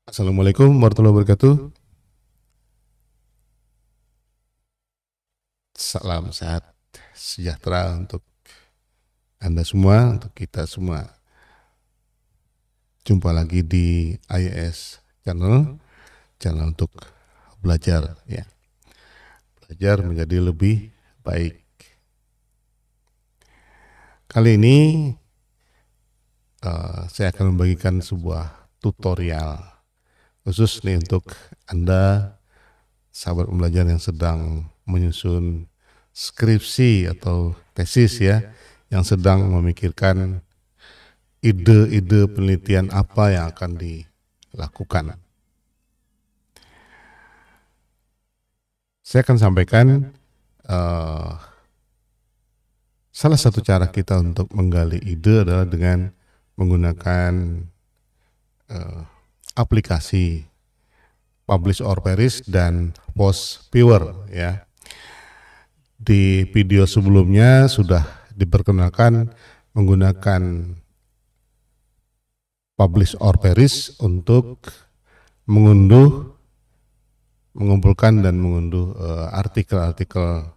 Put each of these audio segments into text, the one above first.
Assalamualaikum warahmatullahi wabarakatuh. Salam sehat sejahtera untuk Anda semua, untuk kita semua. Jumpa lagi di IAS channel untuk belajar, ya. Belajar menjadi lebih baik. Kali ini saya akan membagikan sebuah tutorial khusus nih untuk Anda sahabat pembelajar yang sedang menyusun skripsi atau tesis, ya, yang sedang memikirkan ide-ide penelitian apa yang akan dilakukan. Saya akan sampaikan salah satu cara kita untuk menggali ide adalah dengan menggunakan aplikasi Publish or Perish dan Post Viewer, ya. Di video sebelumnya sudah diperkenalkan menggunakan Publish or Perish untuk mengumpulkan dan mengunduh artikel-artikel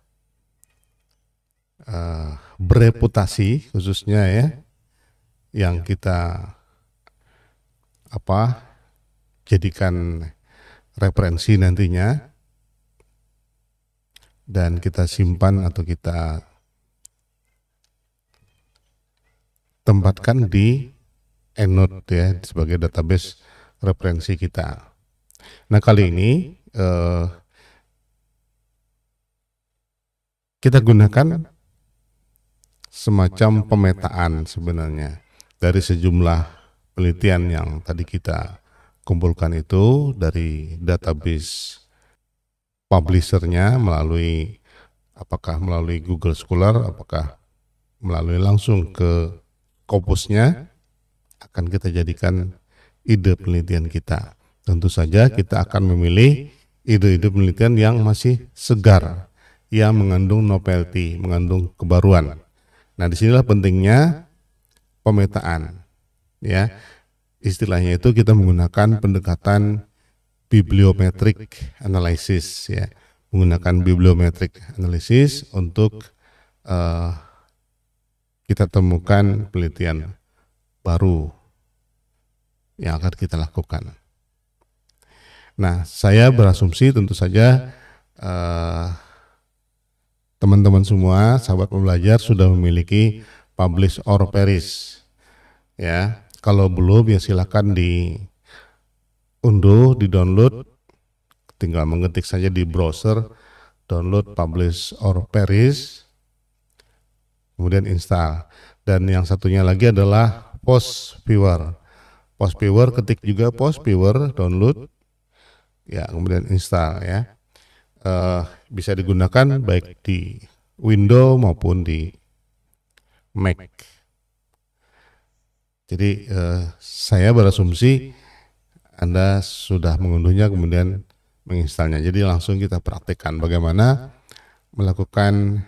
bereputasi khususnya, ya, yang kita jadikan referensi nantinya dan kita simpan atau kita tempatkan di EndNote, ya, sebagai database referensi kita. Nah, kali ini kita gunakan semacam pemetaan sebenarnya dari sejumlah penelitian yang tadi kita kumpulkan itu dari database publishernya apakah melalui Google Scholar, apakah melalui langsung ke Scopusnya, akan kita jadikan ide penelitian kita. Tentu saja kita akan memilih ide-ide penelitian yang masih segar, yang mengandung novelty, mengandung kebaruan. Nah, disinilah pentingnya pemetaan, ya. Istilahnya itu kita menggunakan pendekatan bibliometric analysis, ya, menggunakan bibliometric analysis untuk kita temukan penelitian baru yang akan kita lakukan. Nah, saya berasumsi tentu saja teman-teman semua, sahabat pembelajar, sudah memiliki Publish or Perish, ya. Kalau belum, ya silakan diunduh, di-download, tinggal mengetik saja di browser, download Publish or Perish, kemudian install. Dan yang satunya lagi adalah Post Viewer. Post Viewer, ketik juga Post Viewer, download, ya, kemudian install, ya. Bisa digunakan baik di Windows maupun di Mac. Jadi saya berasumsi Anda sudah mengunduhnya kemudian menginstalnya. Jadi langsung kita praktekkan bagaimana melakukan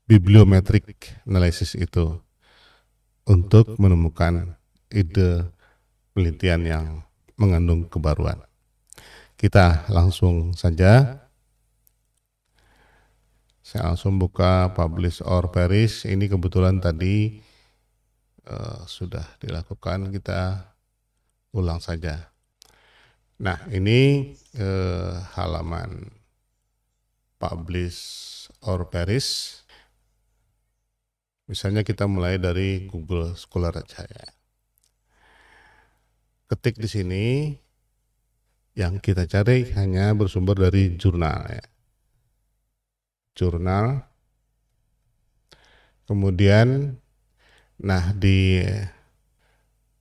bibliometric analysis itu untuk menemukan ide penelitian yang mengandung kebaruan. Kita langsung saja. Saya langsung buka Publish or Perish. Ini kebetulan tadi sudah dilakukan, kita ulang saja. Nah, ini halaman Publish or Perish. Misalnya kita mulai dari Google Scholar aja, ya. Ketik di sini, yang kita cari hanya bersumber dari jurnal, ya. Jurnal. Kemudian, nah, di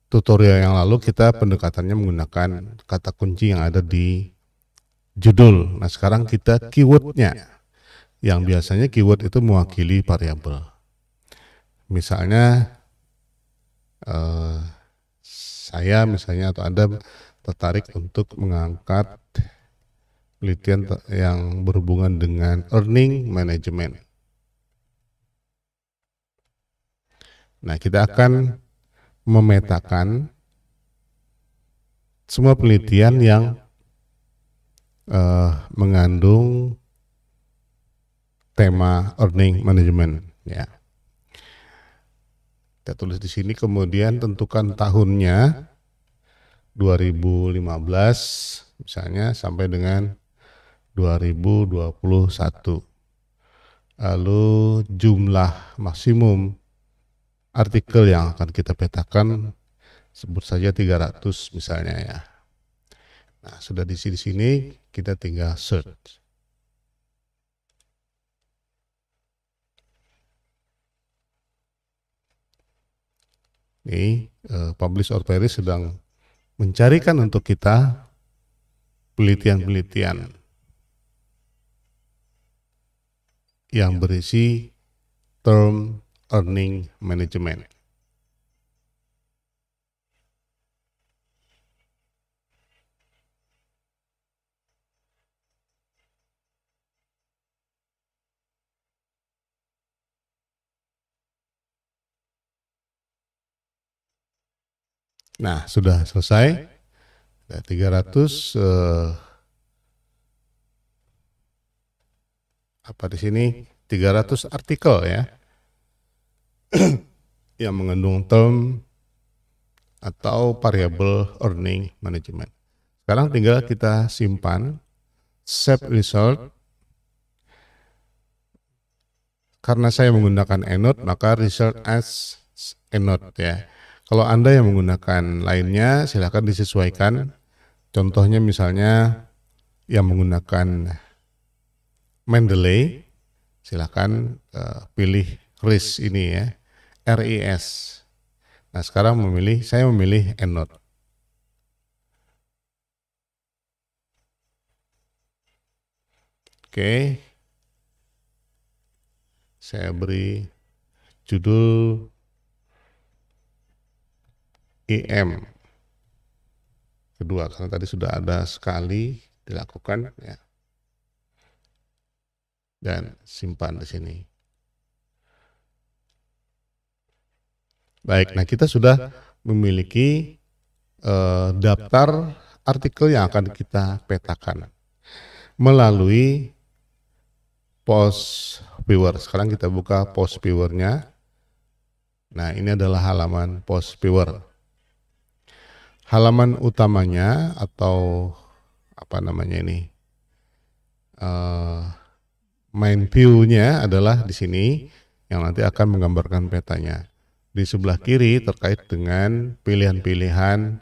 tutorial yang lalu kita pendekatannya menggunakan kata kunci yang ada di judul. Nah, sekarang kita keywordnya, yang biasanya keyword itu mewakili variabel. Misalnya saya misalnya atau Anda tertarik untuk mengangkat penelitian yang berhubungan dengan earning management. Nah, kita akan memetakan semua penelitian yang mengandung tema earning management, ya. Kita tulis di sini, kemudian tentukan tahunnya 2015 misalnya sampai dengan 2021. Lalu jumlah maksimum artikel yang akan kita petakan sebut saja 300 misalnya, ya. Nah, sudah di sini kita tinggal search. Ini Publish or Perish sedang mencarikan untuk kita penelitian-penelitian yang berisi term earning management. Nah, sudah selesai. Ada 300 apa di sini 300 artikel, ya, yang mengandung term atau variable earning management. Sekarang tinggal kita simpan, save result. Karena saya menggunakan EndNote, maka result as EndNote, ya. Kalau Anda yang menggunakan lainnya, silakan disesuaikan. Contohnya misalnya yang menggunakan Mendeley, silakan pilih RIS ini, ya, RIS. Nah, sekarang saya memilih EndNote. Oke, saya beri judul IM kedua, karena tadi sudah ada sekali dilakukan, ya. Dan simpan di sini. Baik, nah kita sudah memiliki daftar artikel yang akan kita petakan melalui post viewer. Sekarang kita buka post viewer-nya. Nah, ini adalah halaman post viewer. Halaman utamanya atau apa namanya ini, main view-nya adalah di sini yang nanti akan menggambarkan petanya. Di sebelah kiri terkait dengan pilihan-pilihan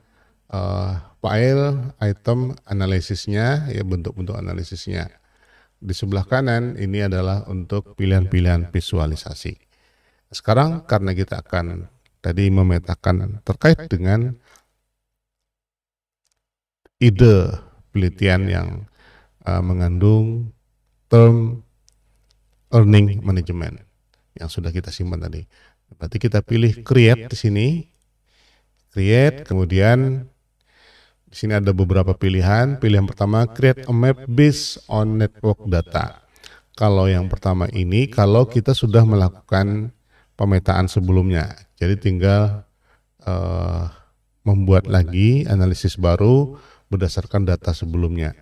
file, item, analisisnya, ya, bentuk-bentuk analisisnya. Di sebelah kanan ini adalah untuk pilihan-pilihan visualisasi. Sekarang karena kita akan tadi memetakan terkait dengan ide penelitian yang mengandung term earning management yang sudah kita simpan tadi. Berarti kita pilih create di sini, create, kemudian di sini ada beberapa pilihan. Pilihan pertama, create a map based on network data. Kalau yang pertama ini, kalau kita sudah melakukan pemetaan sebelumnya, jadi tinggal membuat lagi analisis baru berdasarkan data sebelumnya.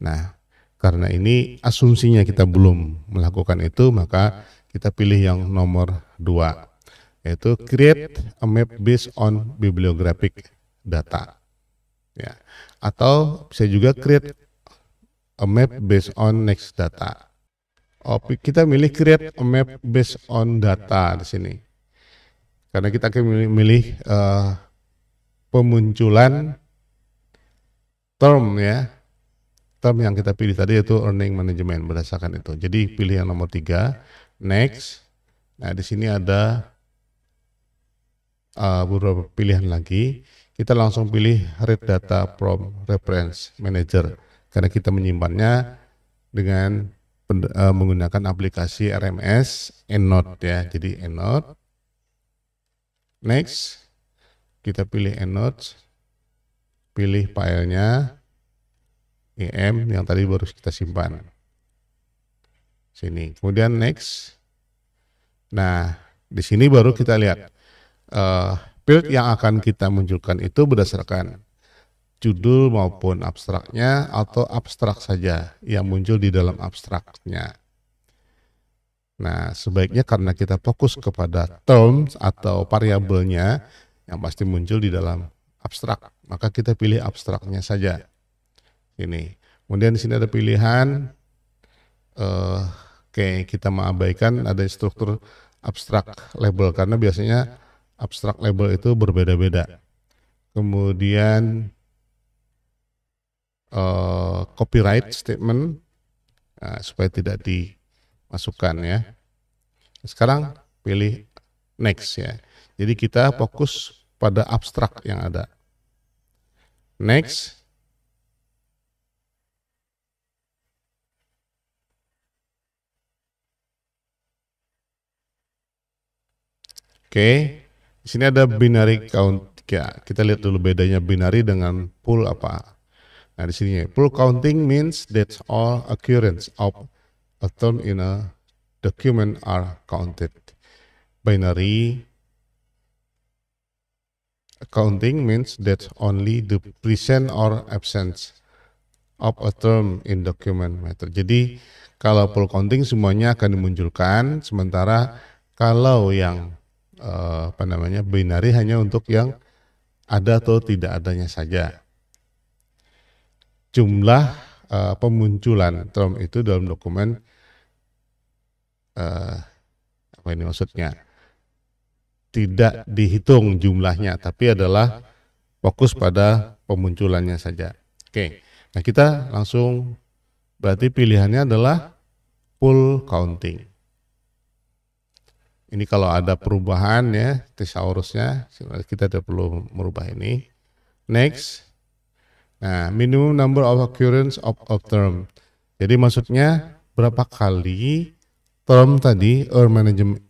Nah, karena ini asumsinya kita belum melakukan itu, maka kita pilih yang nomor 2, yaitu create a map based on bibliographic data, ya. Atau bisa juga create a map based on next data. Kita milih create a map based on data di sini, karena kita akan memilih pemunculan term, ya, term yang kita pilih tadi yaitu earning management berdasarkan itu. Jadi pilih yang nomor 3, next. Nah, di sini ada beberapa pilihan lagi. Kita langsung pilih read data from reference manager karena kita menyimpannya dengan menggunakan aplikasi RMS EndNote, ya. Jadi EndNote. Next. Kita pilih EndNote. Pilih filenya IM yang tadi baru kita simpan. Sini. Kemudian next. Nah, di sini baru kita lihat field yang akan kita munculkan itu berdasarkan judul maupun abstraknya, atau abstrak saja yang muncul di dalam abstraknya. Nah, sebaiknya karena kita fokus kepada terms atau variabelnya yang pasti muncul di dalam abstrak, maka kita pilih abstraknya saja. Ini. Kemudian di sini ada pilihan, oke, kita mengabaikan ada struktur abstrak label karena biasanya abstrak label itu berbeda-beda. Kemudian copyright statement, nah, supaya tidak dimasukkan ya. Sekarang pilih next ya. Jadi kita fokus pada abstrak yang ada. Next. Oke. Di sini ada binary count. Ya, kita lihat dulu bedanya binary dengan pool apa. Nah, di sini pool counting means that all occurrence of a term in a document are counted. Binary counting means that only the present or absence of a term in document matter. Jadi kalau pool counting semuanya akan dimunculkan, sementara kalau yang binary hanya untuk yang ada atau tidak adanya saja. Jumlah pemunculan term itu dalam dokumen apa ini maksudnya? Tidak dihitung jumlahnya, tapi adalah fokus pada pemunculannya saja. Oke, nah kita langsung berarti pilihannya adalah pool counting. Ini kalau ada perubahan ya thesaurusnya, kita tidak perlu merubah ini. Next. Nah, minimum number of occurrence of term. Jadi maksudnya berapa kali term tadi earning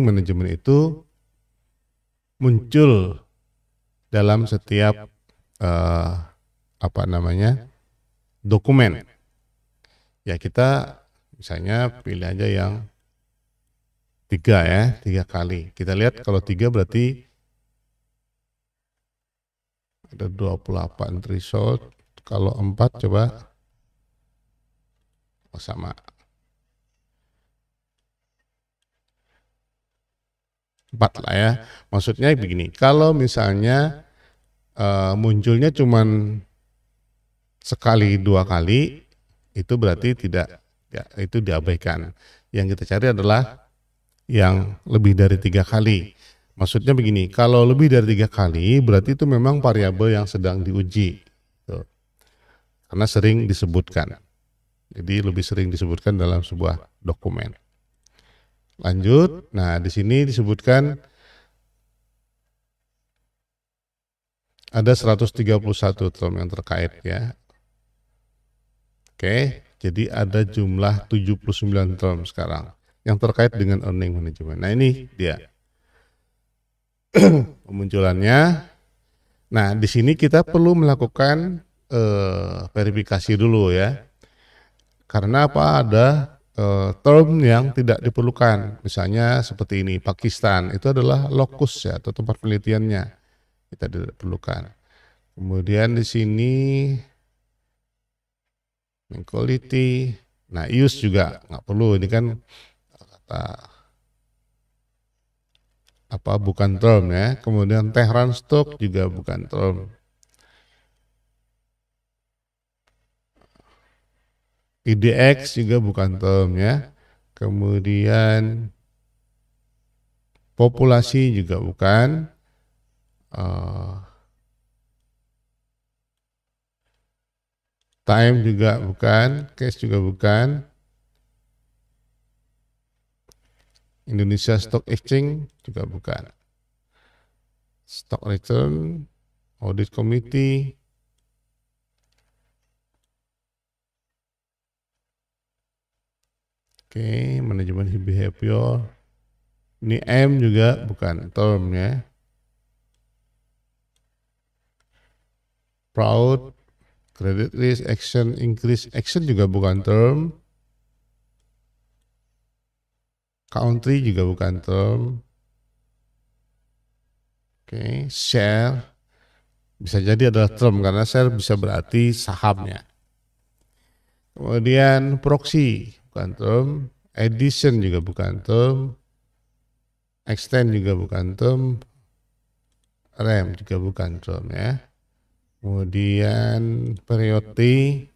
management itu muncul dalam setiap dokumen. Ya kita misalnya pilih aja yang 3 ya, 3 kali. Kita lihat kalau 3 berarti ada 28 threshold. Kalau 4 coba sama. 4 lah ya. Maksudnya begini, kalau misalnya munculnya cuman sekali 2 kali, itu berarti tidak, ya, itu diabaikan. Yang kita cari adalah yang lebih dari 3 kali. Maksudnya begini, kalau lebih dari 3 kali berarti itu memang variabel yang sedang diuji. Tuh. Karena sering disebutkan. Jadi lebih sering disebutkan dalam sebuah dokumen. Lanjut, nah di sini disebutkan ada 131 term yang terkait ya. Oke, jadi ada jumlah 79 term sekarang yang terkait dengan earning management. Nah ini dia pemunculannya. Nah di sini kita perlu melakukan verifikasi dulu ya. Karena apa? Ada term yang tidak diperlukan. Misalnya seperti ini, Pakistan itu adalah lokus ya atau tempat penelitiannya. Kita tidak perlukan. Kemudian di sini quality. Nah, use juga nggak perlu. Ini kan kata bukan term ya. Kemudian Tehran stock juga bukan term. IDX juga bukan term ya. Kemudian populasi juga bukan. Time juga bukan. Case juga bukan. Indonesia Stock Exchange juga bukan. Stock Return, Audit Committee, oke, manajemen behavior. Ini M juga bukan term ya. Proud, credit risk, action, increase, action juga bukan term. Country juga bukan term. Oke, share. Bisa jadi adalah term karena share bisa berarti sahamnya. Kemudian proxy bukan term, addition juga bukan term, extend juga bukan term, rem juga bukan term ya. Kemudian periode,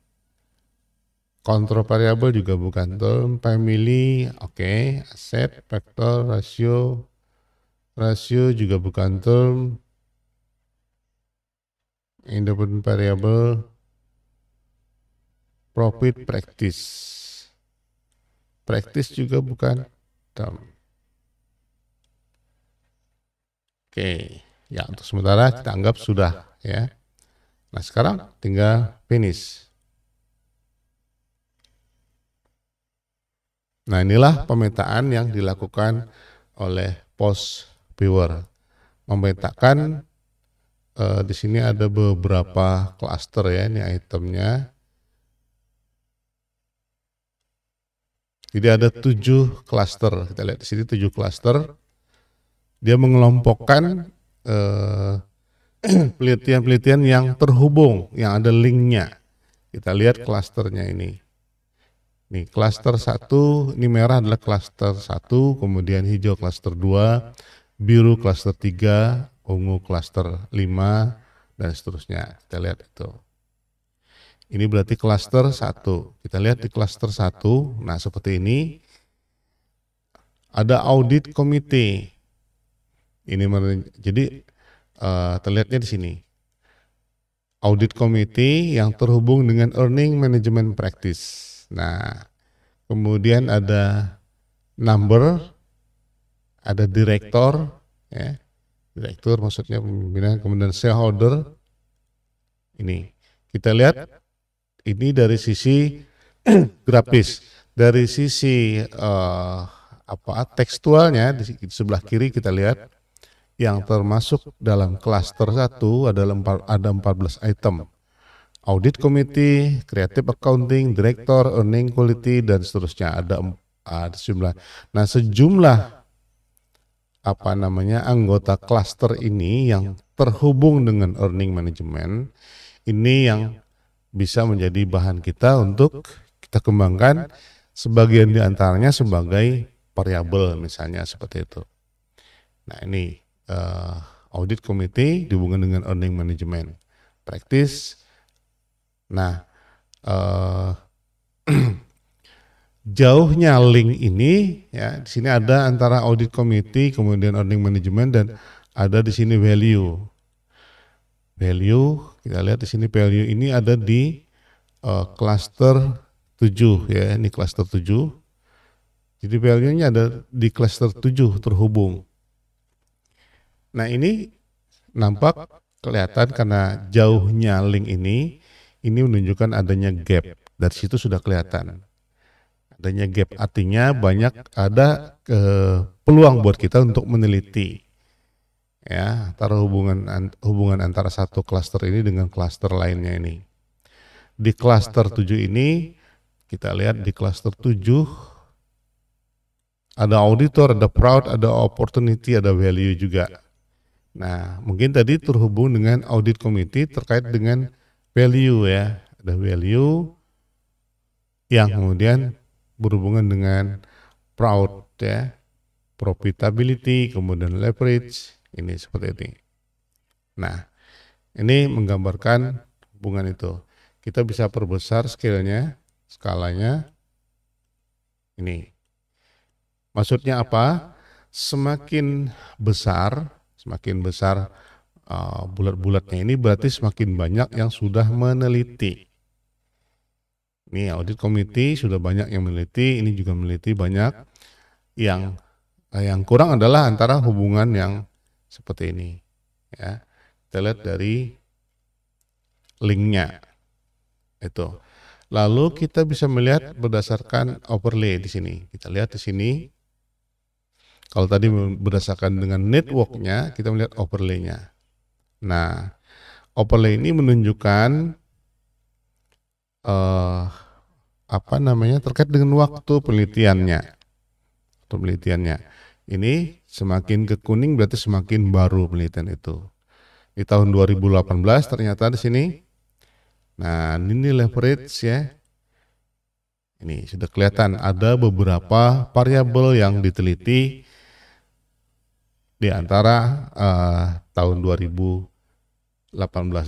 control variable juga bukan term, family, oke, asset, factor, rasio juga bukan term, independent variable, profit, practice juga bukan term. Oke, ya untuk sementara kita anggap sudah ya. Nah sekarang tinggal finish. Nah inilah pemetaan yang dilakukan oleh post viewer. Memetakan di sini ada beberapa klaster ya, ini itemnya. Jadi ada 7 klaster. Kita lihat di sini 7 klaster. Dia mengelompokkan pelitian-pelitian yang terhubung, yang ada linknya. Kita lihat klasternya ini. Nih, klaster 1, ini merah adalah klaster 1, kemudian hijau klaster 2, biru klaster 3, ungu klaster 5, dan seterusnya. Kita lihat itu. Ini berarti klaster 1. Kita lihat di klaster 1, nah seperti ini. Ada audit komite. Ini jadi terlihatnya di sini. Audit komite yang terhubung dengan earning management practice. Nah, kemudian ada number, ada direktur, ya, direktur maksudnya pimpinan, kemudian shareholder. Ini kita lihat ini dari sisi grafis, dari sisi tekstualnya di sebelah kiri kita lihat yang termasuk dalam klaster 1 adalah ada 14 item. Audit committee, creative accounting, director, earning quality, dan seterusnya ada sejumlah. Nah sejumlah anggota klaster ini yang terhubung dengan earning management ini yang bisa menjadi bahan kita untuk kita kembangkan, sebagian diantaranya sebagai variabel misalnya seperti itu. Nah ini audit committee dihubungkan dengan earning management practice. Nah, jauhnya link ini ya di sini ada antara audit committee kemudian earning management dan ada di sini value. Value kita lihat di sini value ini ada di cluster 7 ya, ini cluster 7. Jadi value-nya ada di cluster 7 terhubung. Nah, ini nampak kelihatan karena jauhnya link ini menunjukkan adanya gap. Dari situ sudah kelihatan adanya gap, artinya banyak ada peluang buat kita untuk meneliti ya antara hubungan antara satu klaster ini dengan klaster lainnya ini. Di klaster 7 ini kita lihat di klaster 7 ada auditor, ada fraud, ada opportunity, ada value juga. Nah, mungkin tadi terhubung dengan audit committee terkait dengan value ya, ada value yang kemudian berhubungan dengan fraud ya, profitability, kemudian leverage, ini seperti ini. Nah, ini menggambarkan hubungan itu. Kita bisa perbesar skalanya. Ini. Maksudnya apa? Semakin besar bulat-bulatnya ini berarti semakin banyak yang sudah meneliti. Ini audit committee sudah banyak yang meneliti, ini juga meneliti banyak. Yang kurang adalah antara hubungan yang seperti ini. Ya, kita lihat dari linknya itu. Lalu kita bisa melihat berdasarkan overlay di sini. Kita lihat di sini. Kalau tadi berdasarkan dengan networknya, kita melihat overlay-nya. Nah, overlay ini menunjukkan terkait dengan waktu penelitiannya. Ini semakin ke kuning berarti semakin baru penelitian itu. di tahun 2018 ternyata di sini. Nah, ini leverage ya. Ini sudah kelihatan ada beberapa variabel yang diteliti di antara tahun 2018,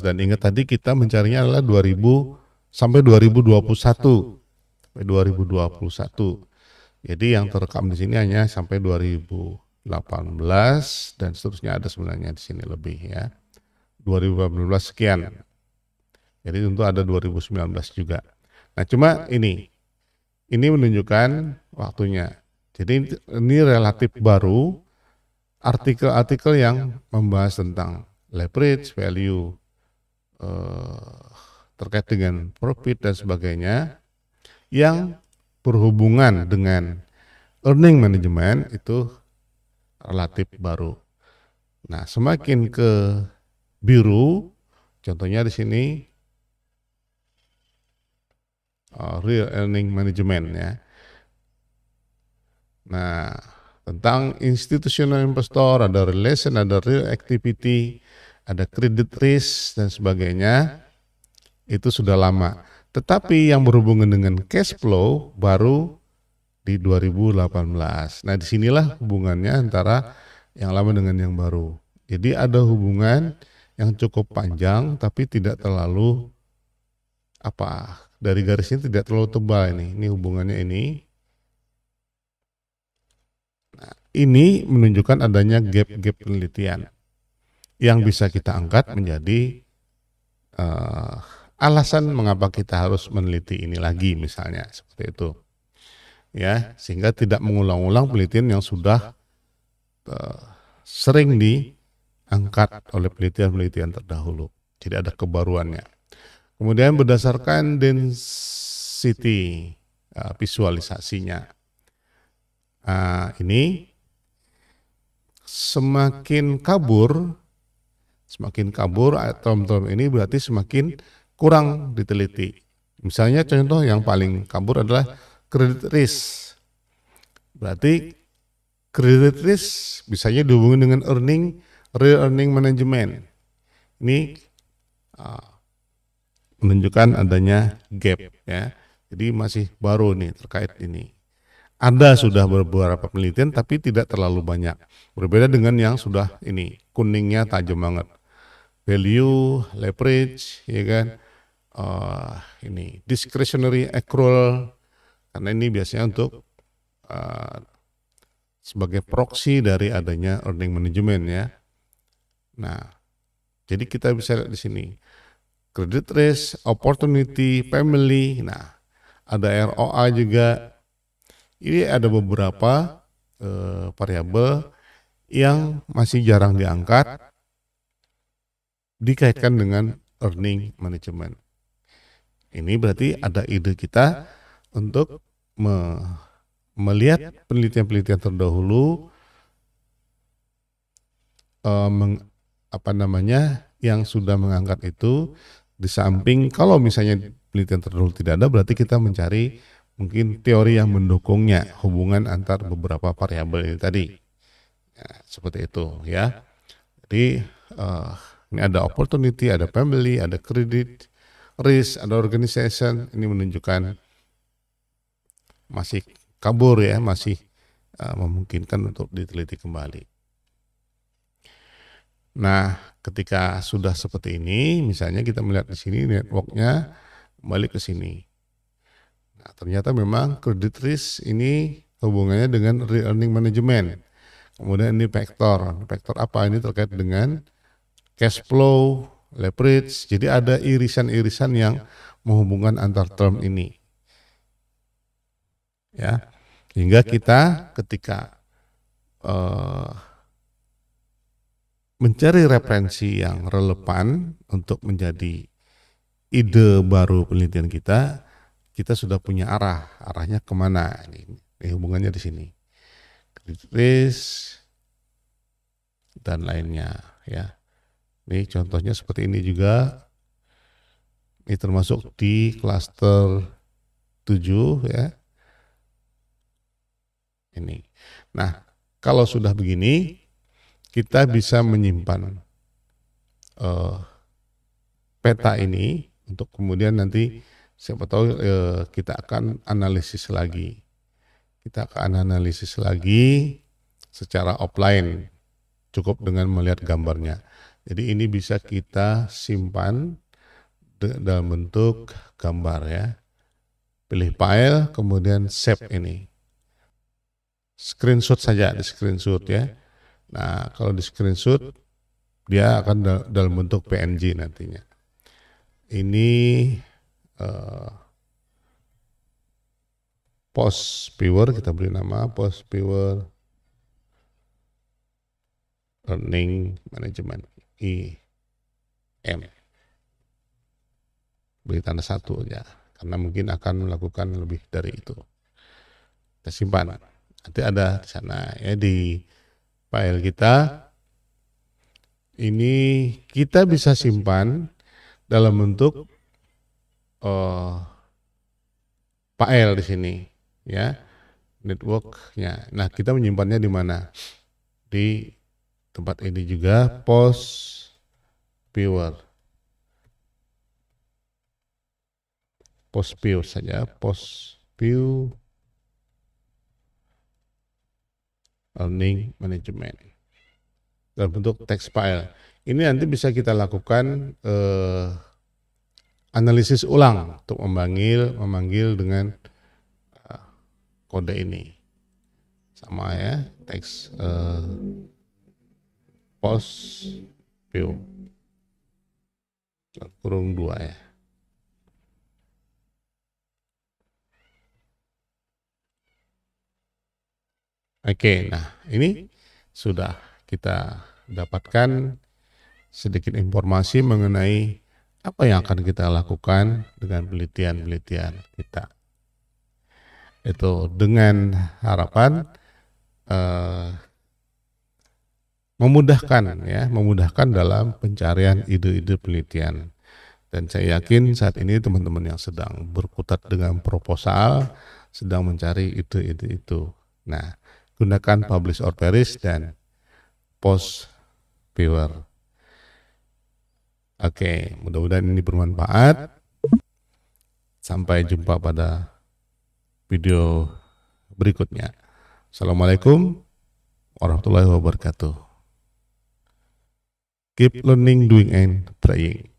dan ingat tadi kita mencarinya adalah 2000 sampai 2021. Sampai 2021. Jadi yang terekam di sini hanya sampai 2018 dan seterusnya, ada sebenarnya di sini lebih ya. 2018 sekian. Jadi tentu ada 2019 juga. Nah, cuma ini menunjukkan waktunya. Jadi ini relatif baru artikel-artikel yang membahas tentang leverage, value, terkait dengan profit dan sebagainya yang berhubungan dengan earning management itu relatif baru. Nah, semakin ke biru, contohnya di sini real earning management ya. Nah, tentang institutional investor, ada relation, ada real activity, ada credit risk dan sebagainya, itu sudah lama. Tetapi yang berhubungan dengan cash flow baru di 2018. Nah, disinilah hubungannya antara yang lama dengan yang baru. Jadi ada hubungan yang cukup panjang, tapi tidak terlalu dari garisnya tidak terlalu tebal ini. Ini hubungannya ini. Nah, ini menunjukkan adanya gap-gap penelitian yang bisa kita angkat menjadi alasan mengapa kita harus meneliti ini lagi, misalnya seperti itu. Ya, sehingga tidak mengulang-ulang penelitian yang sudah sering diangkat oleh penelitian-penelitian terdahulu. Jadi ada kebaruannya. Kemudian berdasarkan density visualisasinya. Ini semakin kabur term-term ini berarti semakin kurang diteliti. Misalnya contoh yang paling kabur adalah credit risk. Berarti credit risk bisanya dihubungi dengan real earning management. Ini menunjukkan adanya gap ya. Jadi masih baru nih terkait ini. Ada sudah beberapa penelitian tapi tidak terlalu banyak. Berbeda dengan yang sudah ini, kuningnya tajam banget. Value, leverage, ya kan. Ini discretionary accrual, karena ini biasanya untuk sebagai proxy dari adanya earning management ya. Nah, jadi kita bisa lihat di sini credit risk, opportunity, family. Nah, ada ROA juga. Ini ada beberapa variabel yang masih jarang diangkat dikaitkan dengan earning management. Ini berarti ada ide kita untuk melihat penelitian-penelitian terdahulu yang sudah mengangkat itu, di samping kalau misalnya penelitian terdahulu tidak ada, berarti kita mencari mungkin teori yang mendukungnya, hubungan antar beberapa variabel ini tadi. Ya, seperti itu ya. Jadi ini ada opportunity, ada family, ada credit risk, ada organization. Ini menunjukkan masih kabur ya, masih memungkinkan untuk diteliti kembali. Nah, ketika sudah seperti ini, misalnya kita melihat di sini networknya kembali ke sini. Nah, ternyata memang credit risk ini hubungannya dengan real earning management. Kemudian ini vektor apa? Ini terkait dengan cash flow, leverage. Jadi ada irisan-irisan yang menghubungkan antar term ini. Ya, hingga kita ketika mencari referensi yang relevan untuk menjadi ide baru penelitian kita sudah punya arahnya kemana. Ini hubungannya di sini, credit risk dan lainnya ya. Ini contohnya seperti ini juga. Ini termasuk di klaster 7 ya. Ini. Nah, kalau sudah begini, kita bisa menyimpan peta ini untuk kemudian nanti siapa tahu kita akan analisis lagi. Kita akan analisis lagi secara offline, cukup dengan melihat gambarnya. Jadi ini bisa kita simpan dalam bentuk gambar ya. Pilih file, kemudian save ini. Screenshot saja, di screenshot ya. Nah, kalau di screenshot, dia akan dalam bentuk PNG nantinya. Ini post viewer, kita beri nama post viewer learning management IM. Beri tanda 1 ya, karena mungkin akan melakukan lebih dari itu. Kita simpan. Nanti ada di sana ya, di file kita. Ini kita bisa simpan dalam bentuk file di sini ya, networknya. Nah, kita menyimpannya di mana? Di tempat ini juga, post viewer. Post view saja, post view learning management dalam bentuk text file. Ini nanti bisa kita lakukan analisis ulang untuk memanggil dengan kode ini. Sama ya, text post view kurung 2 ya. Oke, nah ini sudah kita dapatkan sedikit informasi mengenai apa yang akan kita lakukan dengan penelitian-penelitian kita. Itu dengan harapan memudahkan dalam pencarian ide-ide penelitian. Dan saya yakin saat ini teman-teman yang sedang berkutat dengan proposal sedang mencari ide-ide itu. Nah, gunakan publish or perish dan post viewer. Oke, mudah-mudahan ini bermanfaat. Sampai jumpa pada video berikutnya. Assalamualaikum warahmatullahi wabarakatuh. Keep learning, doing, and trying.